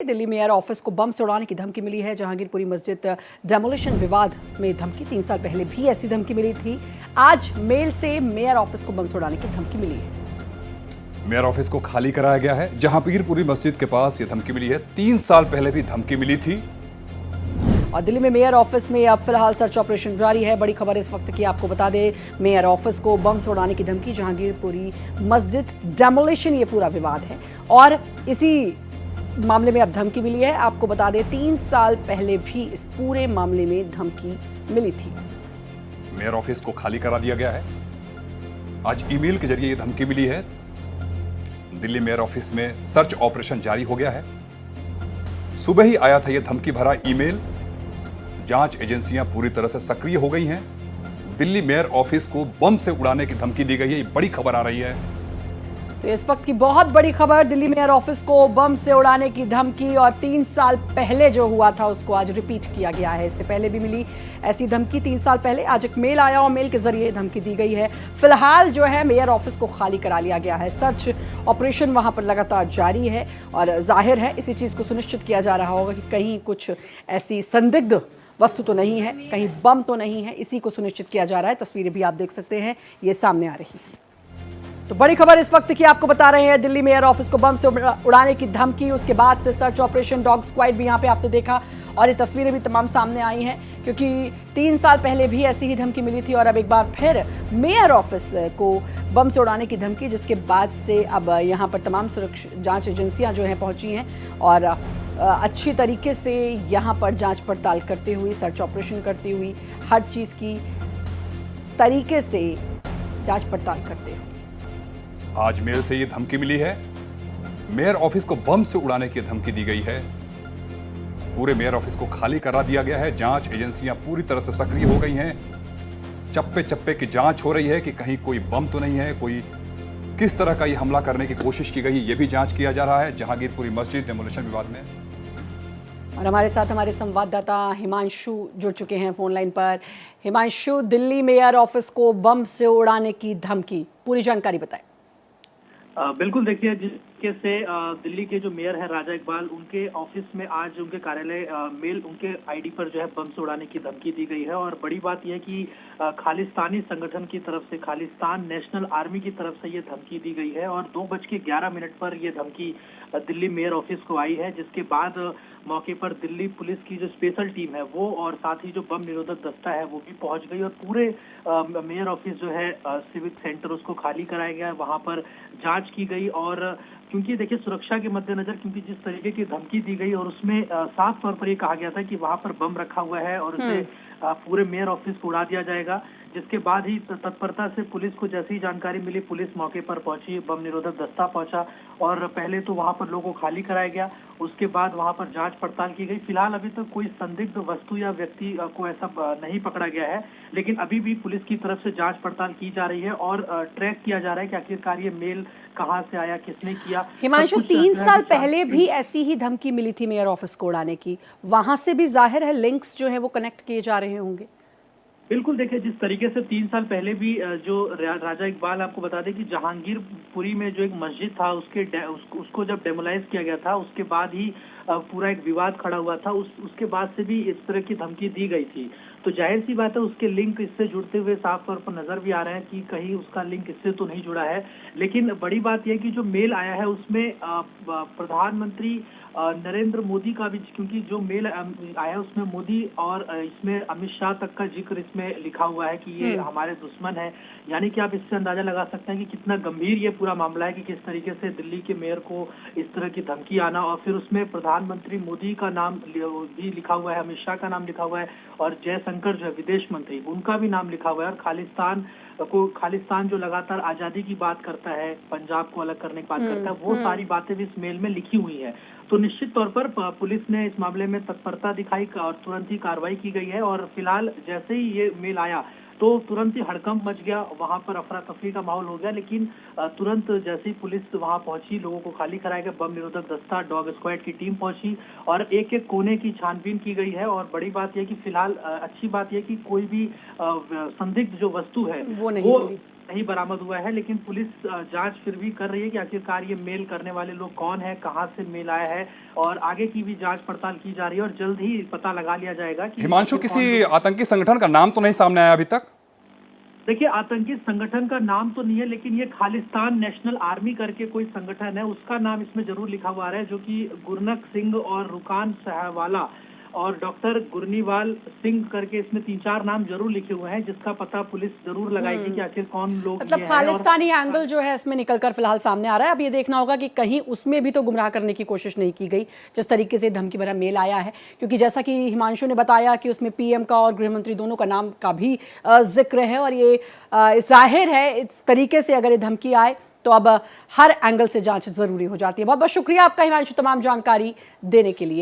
Delhi mayor office को बम से उड़ाने की धमकी मिली है। जहांगीरपुरी मस्जिद डेमोलिशन विवाद में धमकी 3 साल पहले भी ऐसी धमकी मिली थी। आज मेल से मेयर ऑफिस को बम से उड़ाने की धमकी मिली है। मेयर ऑफिस को खाली कराया गया है। जहांगीरपुरी मस्जिद के पास यह धमकी मिली है। 3 साल पहले भी धमकी मिली थी। और दिल्ली में मेयर ऑफिस में अब फिलहाल सर्च ऑपरेशन जारी है। बड़ी खबर इस वक्त की आपको बता दें, मेयर ऑफिस को बम से उड़ाने की धमकी, जहांगीरपुरी मस्जिद डेमोलिशन, ये पूरा विवाद है और इसी मामले में अब धमकी मिली है। आपको बता दें 3 साल पहले भी इस पूरे मामले में धमकी मिली थी। मेयर ऑफिस को खाली करा दिया गया है। आज ईमेल के जरिए यह धमकी मिली है। दिल्ली मेयर ऑफिस में सर्च ऑपरेशन जारी हो गया है। सुबह ही आया था यह धमकी भरा ईमेल। जांच एजेंसियां पूरी तरह से सक्रिय हो गई हैं। दिल्ली मेयर ऑफिस को बम से उड़ाने की धमकी दी गई है। ये बड़ी खबर आ रही है। तो इस वक्त की बहुत बड़ी खबर, दिल्ली मेयर ऑफिस को बम से उड़ाने की धमकी और 3 साल पहले जो हुआ था उसको आज रिपीट किया गया है। इससे पहले भी मिली ऐसी धमकी 3 साल पहले। आज एक मेल आया और मेल के जरिए धमकी दी गई है। फिलहाल जो है मेयर ऑफिस को खाली करा लिया गया है। सर्च ऑपरेशन वहां पर लगातार जारी है और जाहिर है इसी चीज को सुनिश्चित किया जा रहा होगा कि कहीं कुछ ऐसी संदिग्ध वस्तु तो नहीं है, कहीं बम तो नहीं है। इसी को सुनिश्चित किया जा रहा है। तस्वीरें भी आप देख सकते हैं, ये सामने आ रही है। तो बड़ी खबर इस वक्त की आपको बता रहे हैं, दिल्ली मेयर ऑफिस को बम से उड़ाने की धमकी, उसके बाद से सर्च ऑपरेशन, डॉग स्क्वाड भी यहाँ पे आपने देखा और ये तस्वीरें भी तमाम सामने आई हैं क्योंकि 3 साल पहले भी ऐसी ही धमकी मिली थी और अब एक बार फिर मेयर ऑफिस को बम से उड़ाने की धमकी, जिसके बाद से अब यहाँ पर तमाम सुरक्षा जांच एजेंसियां जो हैं पहुंची हैं और अच्छी तरीके से यहाँ पर जांच पड़ताल करते हुए, सर्च ऑपरेशन करती हुई, हर चीज़ की तरीके से जांच पड़ताल करते हुए आज मेल से यह धमकी मिली है। मेयर ऑफिस को बम से उड़ाने की धमकी दी गई है। पूरे मेयर ऑफिस को खाली करा दिया गया है। जांच एजेंसियां पूरी तरह से सक्रिय हो गई हैं। चप्पे चप्पे की जांच हो रही है कि कहीं कोई बम तो नहीं है, कोई किस तरह का ये हमला करने की कोशिश की गई, ये भी जांच किया जा रहा है जहांगीरपुरी मस्जिद डेमोलिशन विवाद में। और हमारे साथ हमारे संवाददाता हिमांशु जुड़ चुके हैं फोन लाइन पर। हिमांशु, दिल्ली मेयर ऑफिस को बम से उड़ाने की धमकी, पूरी जानकारी बताएं। बिल्कुल, देखिए जिस तरीके से दिल्ली के जो मेयर है राजा इकबाल, उनके ऑफिस में आज उनके कार्यालय मेल उनके आईडी पर जो है बम से उड़ाने की धमकी दी गई है। और बड़ी बात यह है कि खालिस्तानी संगठन की तरफ से, खालिस्तान नेशनल आर्मी की तरफ से ये धमकी दी गई है और 2:11 पर ये धमकी दिल्ली मेयर ऑफिस को आई है, जिसके बाद मौके पर दिल्ली पुलिस की जो स्पेशल टीम है वो और साथ ही जो बम निरोधक दस्ता है वो भी पहुंच गई और पूरे मेयर ऑफिस जो है सिविक सेंटर उसको खाली कराया गया। वहां पर जांच की गई और क्योंकि देखिए सुरक्षा के मद्देनजर, क्योंकि जिस तरीके की धमकी दी गई और उसमें साफ तौर पर ये कहा गया था कि वहां पर बम रखा हुआ है और उसे पूरे मेयर ऑफिस को उड़ा दिया जाएगा, जिसके बाद ही तत्परता से पुलिस को जैसी ही जानकारी मिली, पुलिस मौके पर पहुंची, बम निरोधक दस्ता पहुंचा और पहले तो वहां पर लोगों को खाली कराया गया, उसके बाद वहां पर जांच पड़ताल की गई। फिलहाल अभी तक कोई संदिग्ध वस्तु या व्यक्ति को ऐसा नहीं पकड़ा गया है, लेकिन अभी भी पुलिस की तरफ से जांच पड़ताल की जा रही है और ट्रैक किया जा रहा है कि आखिरकार ये मेल कहां से आया, किसने किया। हिमांशु, 3 साल पहले भी ऐसी ही धमकी मिली थी मेयर ऑफिस को उड़ाने की, वहां से भी जाहिर है लिंक्स जो है वो कनेक्ट किए जा रहे होंगे। बिल्कुल, देखिए जिस तरीके से 3 साल पहले भी जो राजा इकबाल, आपको बता दें कि जहांगीरपुरी में जो एक मस्जिद था उसको जब डेमोलाइज किया गया था, उसके बाद ही पूरा एक विवाद खड़ा हुआ था। उसके बाद से भी इस तरह की धमकी दी गई थी। तो जाहिर सी बात है उसके लिंक इससे जुड़ते हुए साफ तौर पर नजर भी आ रहे हैं कि कहीं उसका लिंक इससे तो नहीं जुड़ा है। लेकिन बड़ी बात यह कि जो मेल आया है उसमें प्रधानमंत्री नरेंद्र मोदी का भी, क्योंकि जो मेल आया उसमें मोदी और इसमें अमित शाह तक का जिक्र इसमें लिखा हुआ है कि ये हमारे दुश्मन है। यानी कि आप इससे अंदाजा लगा सकते हैं कि कितना गंभीर ये पूरा मामला है कि किस तरीके से दिल्ली के मेयर को इस तरह की धमकी आना और फिर उसमें प्रधानमंत्री मोदी का नाम भी लिखा हुआ है, अमित शाह का नाम लिखा हुआ है और जयशंकर जो है विदेश मंत्री, उनका भी नाम लिखा हुआ है। और खालिस्तान जो लगातार आजादी की बात करता है, पंजाब को अलग करने की बात करता है, वो सारी बातें भी इस मेल में लिखी हुई है। तो निश्चित तौर पर पुलिस ने इस मामले में तत्परता दिखाई और तुरंत ही कार्रवाई की गई है और फिलहाल जैसे ही ये मेल आया तो तुरंत ही हड़कंप मच गया, वहां पर अफरा तफरी का माहौल हो गया। लेकिन तुरंत जैसे ही पुलिस वहां पहुंची, लोगों को खाली कराया गया, बम निरोधक दस्ता, डॉग स्क्वाड की टीम पहुंची और एक एक कोने की छानबीन की गई है। और बड़ी बात यह कि फिलहाल अच्छी बात यह कि कोई भी संदिग्ध जो वस्तु है वो नहीं नहीं बरामद हुआ है, लेकिन पुलिस जांच फिर भी कर रही है कि आखिरकार ये मेल करने वाले लोग कौन है, कहां से मेल आया है, और आगे की भी जांच पड़ताल की जा रही है और जल्द ही पता लगा लिया जाएगा कि हिमांशु, आखिर किसी कौन- आतंकी संगठन का नाम तो नहीं सामने आया अभी तक? देखिए, आतंकी संगठन का नाम तो नहीं है, लेकिन ये खालिस्तान नेशनल आर्मी करके कोई संगठन है, उसका नाम इसमें जरूर लिखा हुआ है, जो कि गुरनक सिंह और रुकान सहवाला और डॉक्टर गुरनीवाल सिंह करके इसमें 3-4 नाम जरूर लिखे हुए हैं, जिसका पता पुलिस जरूर लगाएगी कि आखिर कौन लोग मतलब ये हैं। और खालिस्तानी एंगल जो है इसमें निकलकर फिलहाल सामने आ रहा है। अब ये देखना होगा कि कहीं उसमें भी तो गुमराह करने की कोशिश नहीं की गई जिस तरीके से धमकी भरा मेल आया है, क्योंकि जैसा कि हिमांशु ने बताया कि उसमें पीएम का और गृह मंत्री दोनों का नाम का भी जिक्र है, और ये जाहिर है इस तरीके से अगर ये धमकी आए तो अब हर एंगल से जांच जरूरी हो जाती है। बहुत बहुत शुक्रिया आपका हिमांशु तमाम जानकारी देने के लिए।